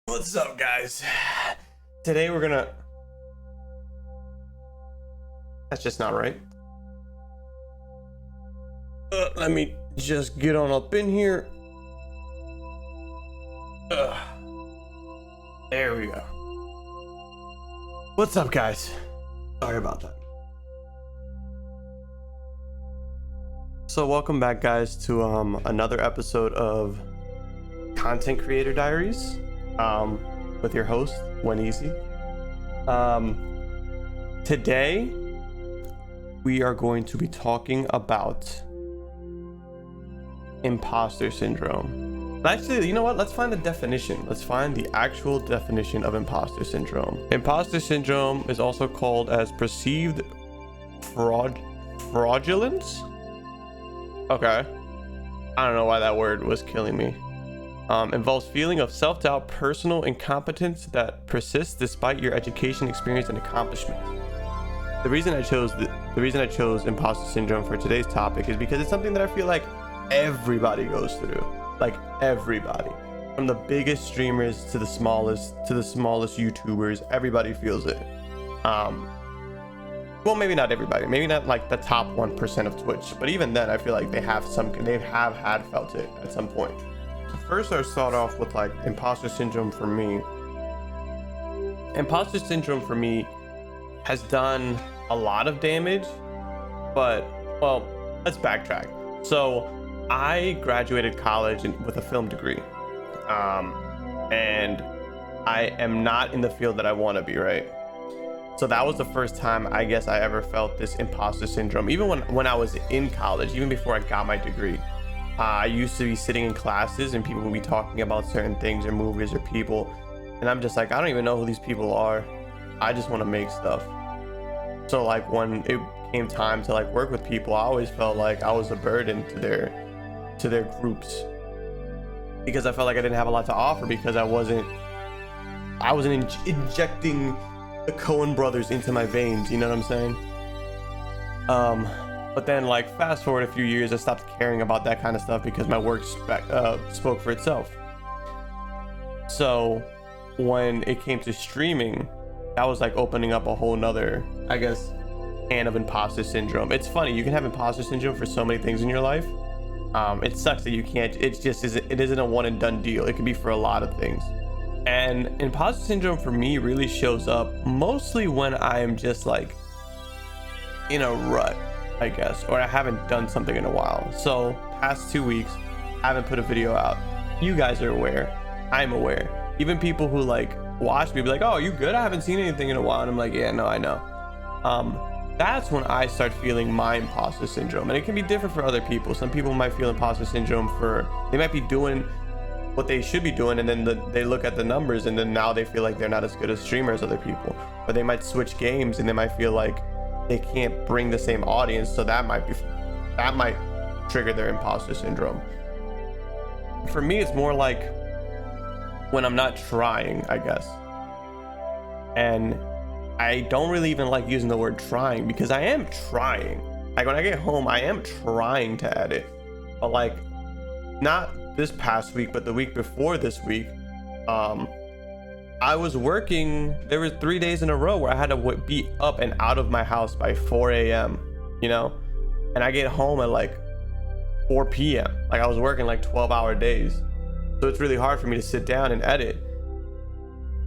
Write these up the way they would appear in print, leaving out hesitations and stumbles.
What's up, guys? Today we're gonna... That's just not right. Let me just get on up in here. There we go. What's up, guys? Sorry about that. So welcome back, guys, to another episode of Content Creator Diaries. With your host, When Easy. Today we are going to be talking about Imposter Syndrome. Actually, you know what? Let's find the definition. Let's find the actual definition of Imposter Syndrome. Imposter Syndrome is also called as perceived fraudulence. Okay. I don't know why that word was killing me. Involves feeling of self-doubt, personal incompetence that persists despite your education, experience, and accomplishment. The reason I chose imposter syndrome for today's topic is because it's something that I feel like everybody goes through. Like everybody, from the biggest streamers to the smallest YouTubers, everybody feels it. Well, maybe not everybody, maybe not like the top 1% of Twitch, but even then, I feel like they have had felt it at some point. First, I'll start off with like imposter syndrome for me. Imposter syndrome for me has done a lot of damage, but well, let's backtrack. So I graduated college with a film degree, and I am not in the field that I want to be, right? So that was the first time I guess I ever felt this imposter syndrome, even when I was in college, even before I got my degree. I used to be sitting in classes and people would be talking about certain things or movies or people, and I'm just like, I don't even know who these people are. I just want to make stuff. So like when it came time to like work with people, I always felt like I was a burden to their groups, because I felt like I didn't have a lot to offer, because I wasn't injecting the Coen brothers into my veins, you know what I'm saying? But then like fast forward a few years, I stopped caring about that kind of stuff because my work spoke for itself. So when it came to streaming, that was like opening up a whole nother, I guess, can of imposter syndrome. It's funny, you can have imposter syndrome for so many things in your life. It sucks that you can't, it isn't a one and done deal. It can be for a lot of things. And imposter syndrome for me really shows up mostly when I am just like in a rut, I guess, or I haven't done something in a while. So past 2 weeks, I haven't put a video out. You guys are aware. I'm aware. Even people who like watch me be like, oh, you good? I haven't seen anything in a while. And I'm like, yeah, no, I know. That's when I start feeling my imposter syndrome. And it can be different for other people. Some people might feel imposter syndrome they might be doing what they should be doing, and then they look at the numbers and then now they feel like they're not as good as streamers as other people. Or they might switch games and they might feel like they can't bring the same audience, so that might trigger their imposter syndrome. For me, it's more like when I'm not trying, I guess. And I don't really even like using the word trying, because I am trying. Like when I get home, I am trying to edit, but like not this past week, but the week before this week, I was working. There were 3 days in a row where I had to be up and out of my house by 4 a.m., you know, and I get home at like 4 p.m. Like I was working like 12-hour days. So it's really hard for me to sit down and edit.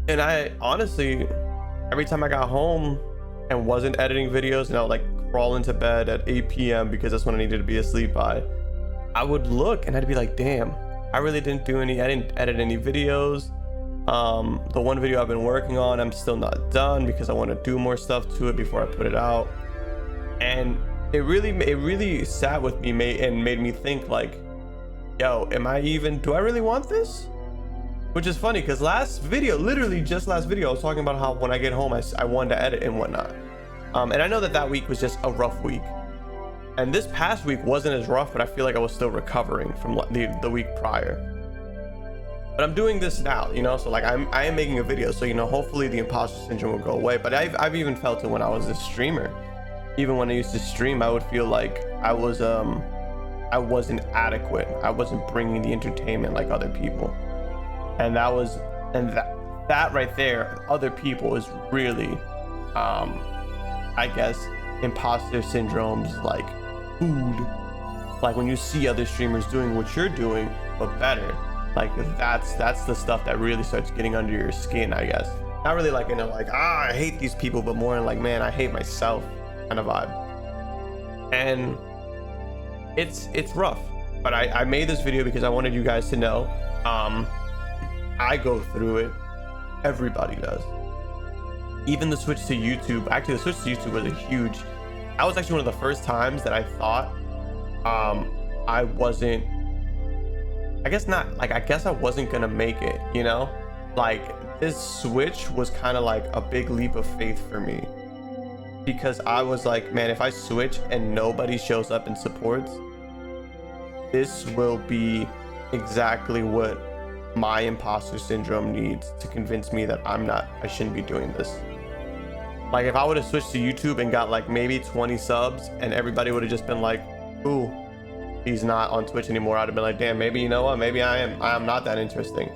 And I honestly, every time I got home and wasn't editing videos and I would like crawl into bed at 8 p.m. because that's when I needed to be asleep by, I would look and I'd be like, damn, I didn't edit any videos. The one video I've been working on, I'm still not done because I want to do more stuff to it before I put it out. And it really sat with me and made me think like, yo, do I really want this? Which is funny because literally just last video, I was talking about how when I get home, I wanted to edit and whatnot. And I know that week was just a rough week. And this past week wasn't as rough, but I feel like I was still recovering from the week prior. But I'm doing this now, you know, so like I am making a video, so you know, hopefully the imposter syndrome will go away. But I've even felt it when I was a streamer. Even when I used to stream, I would feel like I wasn't adequate. I wasn't bringing the entertainment like other people. And that was And that right there, other people, is really, I guess, imposter syndrome's like food. Like when you see other streamers doing what you're doing but better, like that's the stuff that really starts getting under your skin, I guess. Not really like, you know, like, I hate these people, but more like, man, I hate myself kind of vibe. And it's rough, but I made this video because I wanted you guys to know, I go through it. Everybody does. Even the switch to YouTube, actually the switch to YouTube was that was actually one of the first times that I thought I wasn't, I guess I wasn't gonna make it, you know? Like this switch was kind of like a big leap of faith for me, because I was like, man, if I switch and nobody shows up and supports, this will be exactly what my imposter syndrome needs to convince me that I shouldn't be doing this. Like if I would have switched to YouTube and got like maybe 20 subs and everybody would have just been like, ooh, he's not on Twitch anymore, I'd have been like, damn, maybe, you know what, maybe I am not that interesting.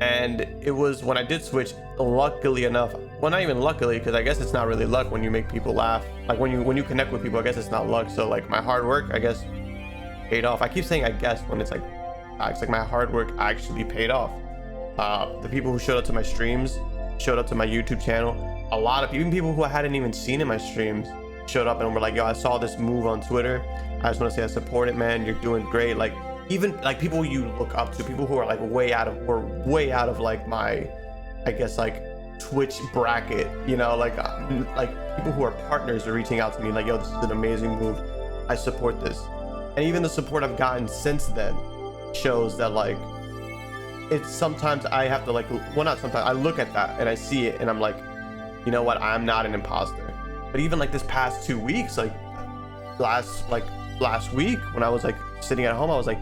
And it was when I did switch, luckily enough, well, not even luckily, because I guess it's not really luck when you make people laugh. Like when you connect with people, I guess it's not luck. So like my hard work, I guess, paid off. I keep saying I guess when it's like my hard work actually paid off. The people who showed up to my streams, showed up to my YouTube channel, a lot of even people who I hadn't even seen in my streams showed up and were like, yo, I saw this move on Twitter, I just want to say I support it, man, you're doing great. Like even like people you look up to, people who are like way out of like my, I guess, like Twitch bracket, you know, like people who are partners are reaching out to me like, yo, this is an amazing move, I support this. And even the support I've gotten since then shows that like, it's sometimes I have to like, well, not sometimes, I look at that and I see it and I'm like, you know what, I'm not an imposter. But even like this past 2 weeks, like last week when I was like sitting at home, I was like,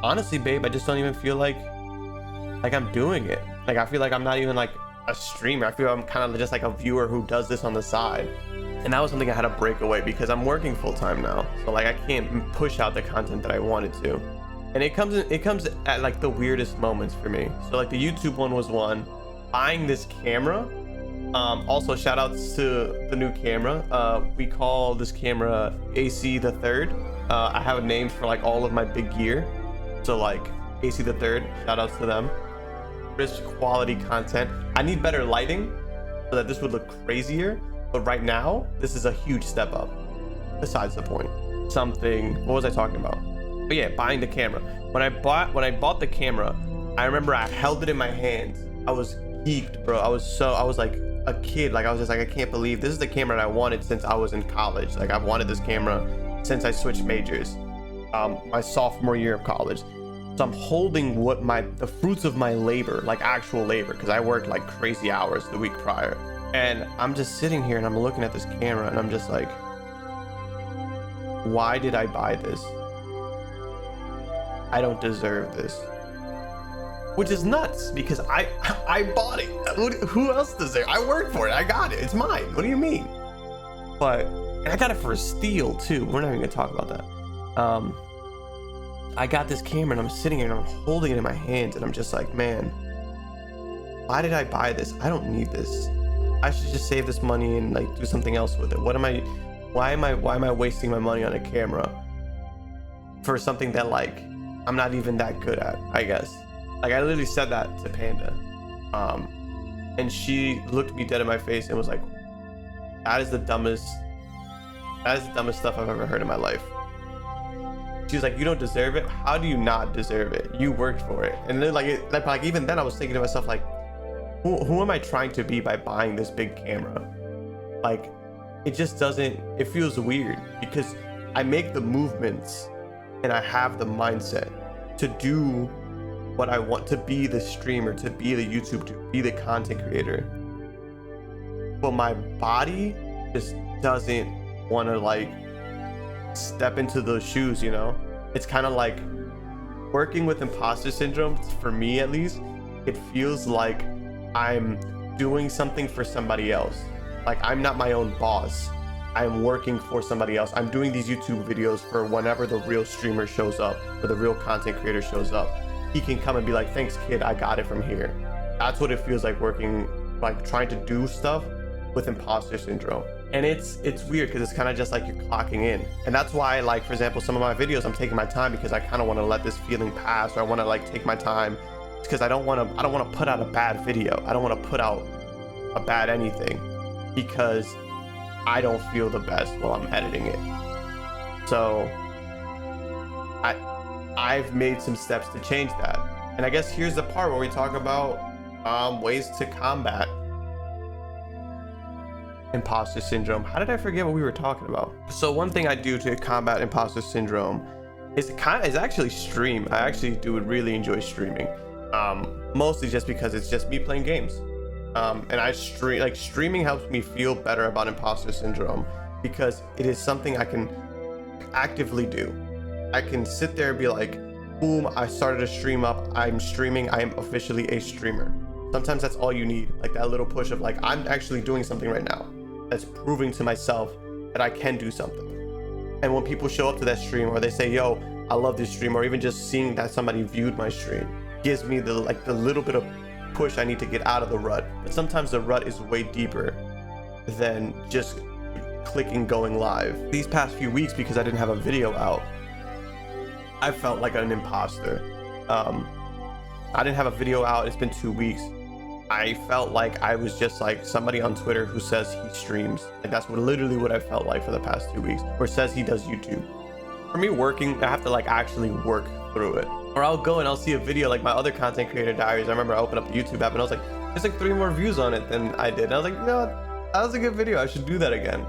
honestly, babe, I just don't even feel like I'm doing it. Like I feel like I'm not even like a streamer. I feel I'm kind of just like a viewer who does this on the side. And that was something I had to break away because I'm working full time now. So like I can't push out the content that I wanted to. And it comes at like the weirdest moments for me. So like the YouTube one was one. Buying this camera. Also shout outs to the new camera. We call this camera AC the Third. I have a name for like all of my big gear. So like AC the Third, shout outs to them. Crisp quality content. I need better lighting so that this would look crazier. But right now, this is a huge step up. Besides the point. What was I talking about? But yeah, buying the camera. When I bought the camera, I remember I held it in my hands. I was geeked, bro. I was like a kid. Like I was just like, I can't believe this is the camera that I wanted since I was in college. Like I've wanted this camera since I switched majors, my sophomore year of college. So I'm holding the fruits of my labor, like actual labor, because I worked like crazy hours the week prior. And I'm just sitting here and I'm looking at this camera and I'm just like, why did I buy this? I don't deserve this. Which is nuts because I bought it. Who else deserves it? I worked for it. I got it. It's mine. What do you mean? But and I got it for a steal too. We're not even gonna talk about that. I got this camera and I'm sitting here and I'm holding it in my hands and I'm just like, man, why did I buy this? I don't need this. I should just save this money and like do something else with it. Why am I wasting my money on a camera for something that like I'm not even that good at, I guess. Like I literally said that to Panda. And she looked me dead in my face and was like, that is the dumbest stuff I've ever heard in my life. She was like, you don't deserve it? How do you not deserve it? You worked for it. And then like even then I was thinking to myself like, who am I trying to be by buying this big camera? Like it feels weird because I make the movements and I have the mindset to do what I want, to be the streamer, to be the YouTube, to be the content creator. But my body just doesn't want to like step into those shoes, you know? It's kind of like working with imposter syndrome, for me at least, it feels like I'm doing something for somebody else. Like I'm not my own boss. I'm working for somebody else. I'm doing these YouTube videos for whenever the real streamer shows up or the real content creator shows up. he can come and be like, thanks kid, I got it from here. That's what it feels like working, like trying to do stuff with imposter syndrome. And it's weird because it's kind of just like you're clocking in. And that's why, like, for example, some of my videos, I'm taking my time because I kind of want to let this feeling pass, or I want to like take my time because I don't want to put out a bad video. I don't want to put out a bad anything because I don't feel the best while I'm editing it. So I've made some steps to change that. And I guess here's the part where we talk about ways to combat imposter syndrome. How did I forget what we were talking about? So one thing I do to combat imposter syndrome is actually stream. I actually do really enjoy streaming, mostly just because it's just me playing games. And I streaming helps me feel better about imposter syndrome because it is something I can actively do. I can sit there and be like, boom, I started a stream up, I'm streaming, I am officially a streamer. Sometimes that's all you need, like that little push of like, I'm actually doing something right now that's proving to myself that I can do something. And when people show up to that stream, or they say, yo, I love this stream, or even just seeing that somebody viewed my stream gives me the little bit of push I need to get out of the rut. But sometimes the rut is way deeper than just clicking going live. These past few weeks, because I didn't have a video out, I felt like an imposter. I didn't have a video out. It's been 2 weeks. I felt like I was just like somebody on Twitter who says he streams. Like that's literally what I felt like for the past 2 weeks, or says he does YouTube. For me, working, I have to like actually work through it. Or I'll go and I'll see a video like my other content creator Daries. I remember I opened up the YouTube app and I was like, there's like 3 more views on it than I did. And I was like, you know what? That was a good video. I should do that again.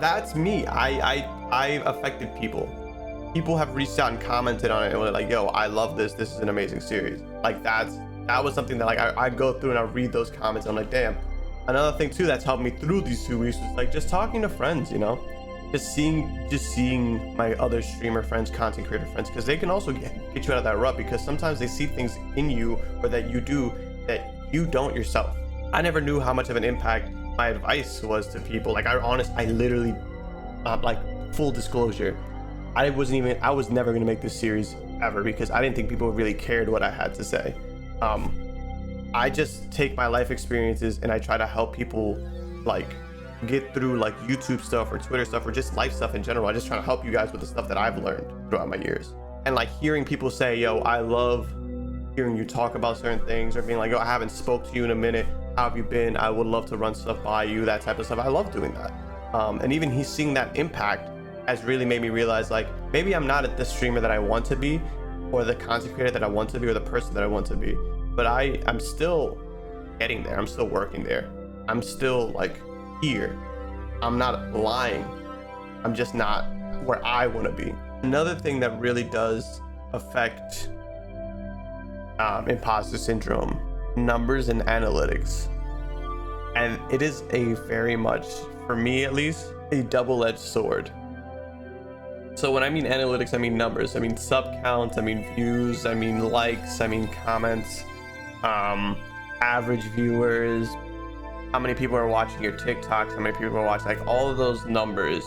That's me. I affected people. People have reached out and commented on it and were like, yo, I love this. This is an amazing series. Like that was something that like I go through and I read those comments and I'm like, damn. Another thing too that's helped me through these 2 weeks was like just talking to friends, you know, just seeing my other streamer friends, content creator friends, because they can also get you out of that rut, because sometimes they see things in you or that you do that you don't yourself. I never knew how much of an impact my advice was to people. Like I literally, like full disclosure, I was never gonna make this series ever because I didn't think people really cared what I had to say. I just take my life experiences and I try to help people like get through like YouTube stuff or Twitter stuff or just life stuff in general. I just try to help you guys with the stuff that I've learned throughout my years. And like hearing people say, yo, I love hearing you talk about certain things, or being like, yo, I haven't spoke to you in a minute. How have you been? I would love to run stuff by you, that type of stuff. I love doing that. And even he's seeing that impact has really made me realize like maybe I'm not the streamer that I want to be, or the content creator that I want to be, or the person that I want to be, but I'm still getting there. I'm still working there. I'm still like here. I'm not lying. I'm just not where I want to be. Another thing that really does affect imposter syndrome, numbers and analytics. And it is a very much, for me at least, a double-edged sword. So when I mean analytics, I mean numbers. I mean sub counts, I mean views, I mean likes, I mean comments, average viewers, how many people are watching your TikToks, how many people are watching, like all of those numbers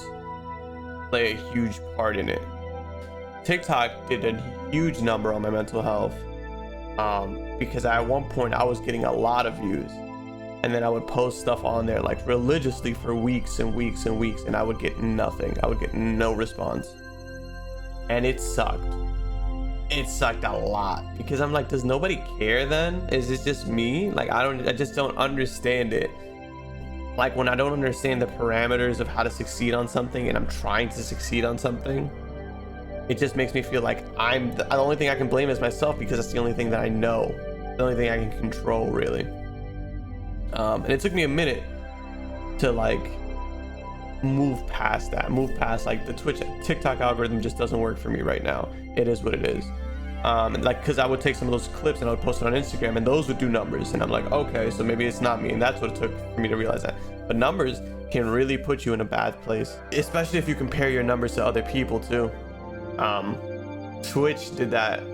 play a huge part in it. TikTok did a huge number on my mental health, because at one point I was getting a lot of views, and then I would post stuff on there like religiously for weeks and weeks and weeks, and I would get nothing. I would get no response, and it sucked. It sucked a lot, because I'm like, does nobody care then? Is it just me? Like I just don't understand it. Like when I don't understand the parameters of how to succeed on something, and I'm trying to succeed on something, it just makes me feel like the only thing I can blame is myself, because that's the only thing that I know, the only thing I can control really. And it took me a minute to like move past like the TikTok algorithm just doesn't work for me right now. It is what it is. And like, because I would take some of those clips and I would post it on Instagram, and those would do numbers, and I'm like, okay, so maybe it's not me. And that's what it took for me to realize that. But numbers can really put you in a bad place, especially if you compare your numbers to other people too. Twitch did that,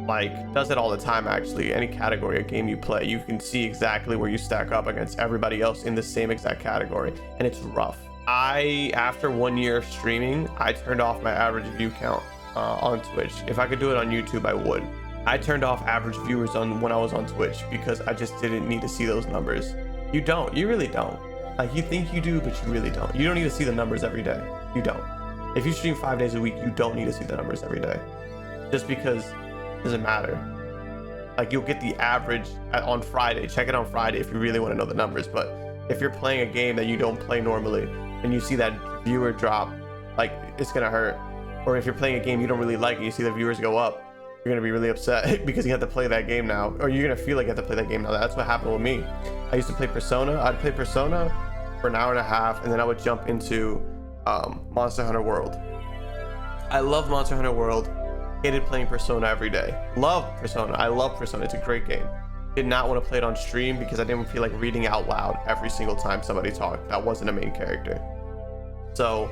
like does it all the time actually. Any category of game you play, you can see exactly where you stack up against everybody else in the same exact category, and it's rough. After 1 year of streaming, I turned off my average view count on Twitch. If I could do it on YouTube, I would. I turned off average viewers on when I was on Twitch because I just didn't need to see those numbers. You don't. You really don't. Like, you think you do, but you really don't. You don't need to see the numbers every day. You don't. If you stream 5 days a week, you don't need to see the numbers every day. Just because it doesn't matter. Like, you'll get the average on Friday. Check it on Friday if you really want to know the numbers. But if you're playing a game that you don't play normally and you see that viewer drop, like, it's gonna hurt. Or if you're playing a game you don't really like and you see the viewers go up, you're gonna be really upset because you have to play that game now, or you're gonna feel like you have to play that game now. That's what happened with me. I used to play Persona. I'd play Persona for an hour and a half, and then I would jump into Monster Hunter World. I love Monster Hunter World. Hated playing Persona every day. Love Persona. I love Persona. It's a great game. Did not want to play it on stream because I didn't feel like reading out loud every single time somebody talked that wasn't a main character. So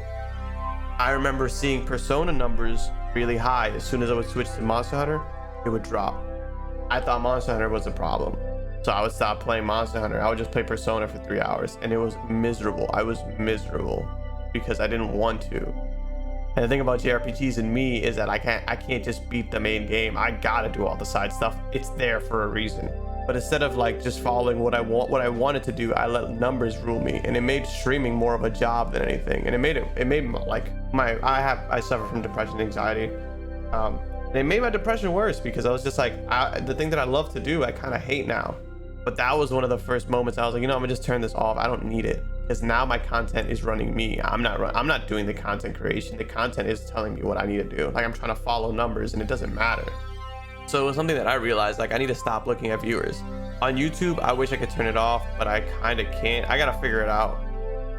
I remember seeing Persona numbers really high. As soon as I would switch to Monster Hunter, it would drop. I thought Monster Hunter was a problem, so I would stop playing Monster Hunter. I would just play Persona for 3 hours, and it was miserable. I was miserable because I didn't want to. And the thing about JRPGs and me is that I can't just beat the main game. I gotta do all the side stuff. It's there for a reason. But instead of like just following what I wanted to do, I let numbers rule me, and it made streaming more of a job than anything. And it made like I suffer from depression and anxiety. And it made my depression worse because I was just like, the thing that I love to do, I kind of hate now. But that was one of the first moments I was like, you know, I'm gonna just turn this off. I don't need it, because now my content is running me. I'm not doing the content creation. The content is telling me what I need to do. Like, I'm trying to follow numbers, and it doesn't matter. So it was something that I realized, like, I need to stop looking at viewers. On YouTube, I wish I could turn it off, but I kind of can't. I gotta figure it out.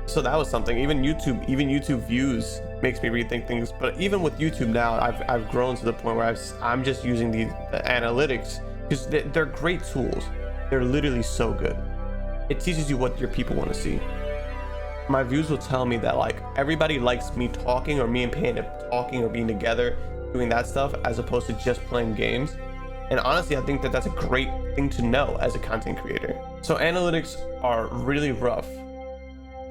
So that was something. Even YouTube views makes me rethink things. But even with YouTube now, I've grown to the point where I'm just using the analytics, because they're great tools. They're literally so good. It teaches you what your people want to see. My views will tell me that, like, everybody likes me talking, or me and Panda talking, or being together doing that stuff, as opposed to just playing games. And honestly, I think that that's a great thing to know as a content creator. So analytics are really rough,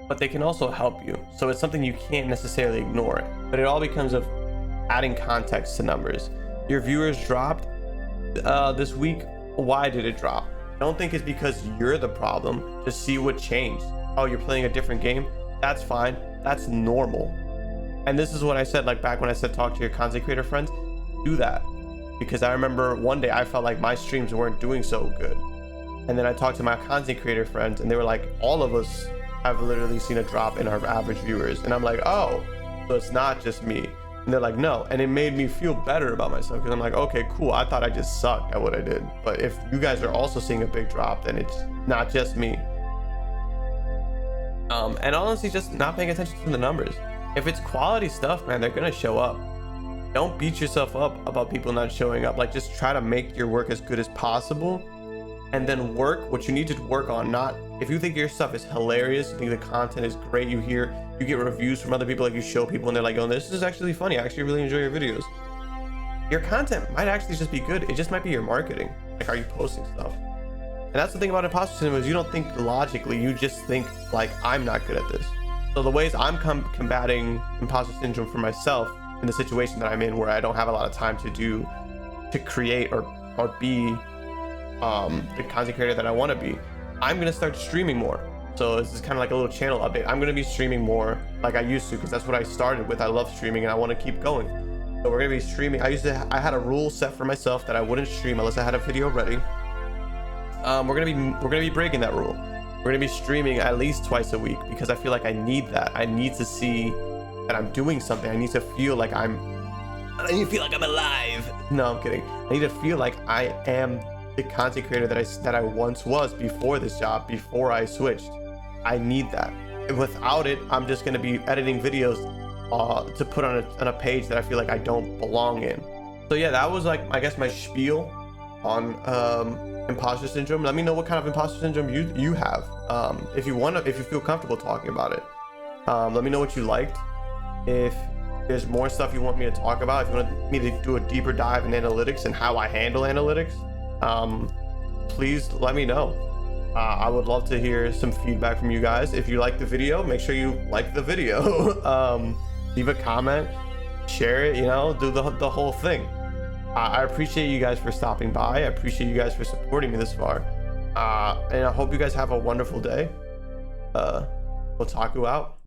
but they can also help you. So it's something you can't necessarily ignore it, but it all becomes of adding context to numbers. Your viewers dropped this week. Why did it drop? Don't think it's because you're the problem. Just see what changed. Oh, you're playing a different game? That's fine. That's normal. And this is what I said, like, back when I said talk to your content creator friends. Do that. Because I remember one day I felt like my streams weren't doing so good. And then I talked to my content creator friends, and they were like, all of us have literally seen a drop in our average viewers. And I'm like, oh, so it's not just me. And they're like, no. And it made me feel better about myself, because I'm like, okay, cool. I thought I just sucked at what I did. But if you guys are also seeing a big drop, then it's not just me. And honestly, just not paying attention to the numbers. If it's quality stuff, man, they're gonna show up. Don't beat yourself up about people not showing up. Like, just try to make your work as good as possible, and then work what you need to work on. Not, if you think your stuff is hilarious, you think the content is great, you get reviews from other people, like, you show people and they're like, oh, this is actually funny, I actually really enjoy your videos. Your content might actually just be good. It just might be your marketing. Like, are you posting stuff? And that's the thing about imposter syndrome, is you don't think logically, you just think like, I'm not good at this. So the ways I'm combating imposter syndrome for myself in the situation that I'm in, where I don't have a lot of time to create or be the content creator that I want to be, I'm gonna start streaming more. So this is kind of like a little channel update. I'm gonna be streaming more like I used to, because that's what I started with. I love streaming and I want to keep going. So we're gonna be streaming. I had a rule set for myself that I wouldn't stream unless I had a video ready. We're gonna be breaking that rule. We're gonna be streaming at least twice a week, because I feel like I need that. I need to see that I'm doing something. I need to feel like I'm alive. No, I'm kidding. I need to feel like I am the content creator that I once was before this job, before I switched. I need that. And without it, I'm just gonna be editing videos to put on a page that I feel like I don't belong in. So yeah, that was, like, I guess, my spiel on imposter syndrome. Let me know what kind of imposter syndrome you have. If you feel comfortable talking about it. Let me know what you liked. If there's more stuff you want me to talk about, if you want me to do a deeper dive in analytics and how I handle analytics, please let me know. I would love to hear some feedback from you guys. If you like the video, make sure you like the video. Leave a comment, share it, do the whole thing. I appreciate you guys for stopping by. I appreciate you guys for supporting me this far. And I hope you guys have a wonderful day. We'll talk you out.